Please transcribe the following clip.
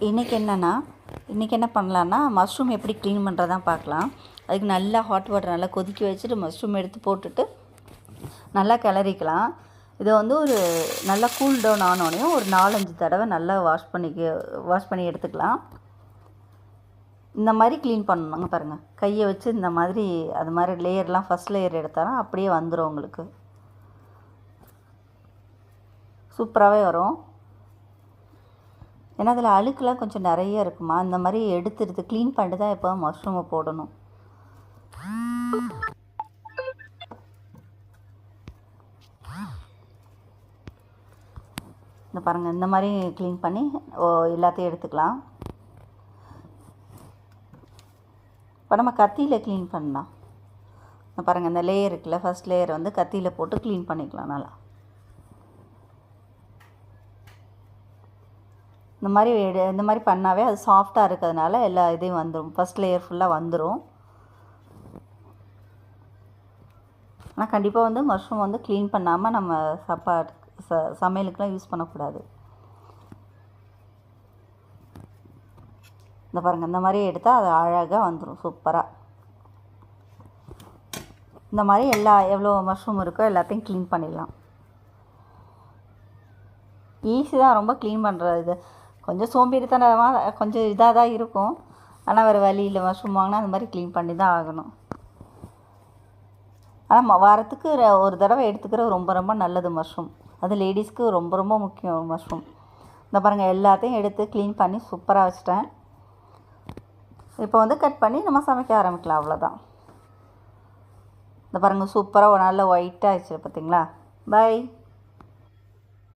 இன்றைக்கி என்ன பண்ணலான்னா மஷ்ரூம் எப்படி க்ளீன் பண்ணுறதான் பார்க்கலாம். அதுக்கு நல்லா ஹாட் வாட்டர் நல்லா கொதிக்க வச்சுட்டு மஷ்ரூம் எடுத்து போட்டுட்டு நல்லா கிளறிக்கலாம். இதை வந்து ஒரு நல்லா கூல் டவுன் ஆனோடனையும் ஒரு 4-5 தடவை நல்லா வாஷ் பண்ணி எடுத்துக்கலாம். இந்த மாதிரி க்ளீன் பண்ணணுங்க. பாருங்கள், கையை வச்சு இந்த மாதிரி அது மாதிரி லேயர்லாம் ஃபஸ்ட் லேயர் எடுத்தாலும் அப்படியே வந்துடும் உங்களுக்கு. சூப்பராகவே வரும். ஏன்னா அதில் அழுக்கெலாம் கொஞ்சம் நிறைய இருக்குமா, இந்த மாதிரி எடுத்துடுது க்ளீன் பண்ணிட்டு தான் இப்போ மஷ்ரூமை போடணும். இந்த பாருங்கள், இந்த மாதிரி க்ளீன் பண்ணி எல்லாத்தையும் எடுத்துக்கலாம். இப்போ நம்ம கத்தியில் க்ளீன் பண்ணலாம். பாருங்கள், இந்த லேயர் இருக்குல்ல, ஃபஸ்ட் லேயர் வந்து கத்தியில் போட்டு க்ளீன் பண்ணிக்கலாம் நல்லா. இந்த மாதிரி பண்ணாவே அது சாஃப்டாக இருக்கிறதுனால எல்லா இதையும் வந்துடும், ஃபஸ்ட் லேயர் ஃபுல்லாக வந்துடும். ஆனால் கண்டிப்பாக வந்து மஷ்ரூம் வந்து க்ளீன் பண்ணாமல் நம்ம சமையலுக்குலாம் யூஸ் பண்ணக்கூடாது. இந்த பாருங்கள், இந்த மாதிரி எடுத்தால் அது அழகாக வந்துடும் சூப்பராக. இந்த மாதிரி எவ்வளோ மஷ்ரூம் இருக்கோ எல்லாத்தையும் க்ளீன் பண்ணிடலாம். ஈஸி தான் ரொம்ப க்ளீன் பண்ணுறது. இது கொஞ்சம் சோம்பேறித்தனமாக கொஞ்சம் இதாக தான் இருக்கும். ஆனால் வேறு வழி இல்லை, மஷ்ரூம் வாங்கினா அந்த மாதிரி க்ளீன் பண்ணி தான் ஆகணும். ஆனால் வாரத்துக்கு ஒரு தடவை எடுத்துக்கிறது ரொம்ப ரொம்ப நல்லது மஷ்ரூம். அது லேடிஸ்க்கு ரொம்ப ரொம்ப முக்கியம் மஷ்ரூம். இந்த பாருங்கள், எல்லாத்தையும் எடுத்து க்ளீன் பண்ணி சூப்பராக வச்சிட்டேன். இப்போ வந்து கட் பண்ணி நம்ம சமைக்க ஆரம்பிக்கலாம், அவ்வளோதான். இந்த பாருங்கள், சூப்பராக நல்ல ஒயிட்டாக ஆயிடுச்சு பார்த்தீங்களா. பை.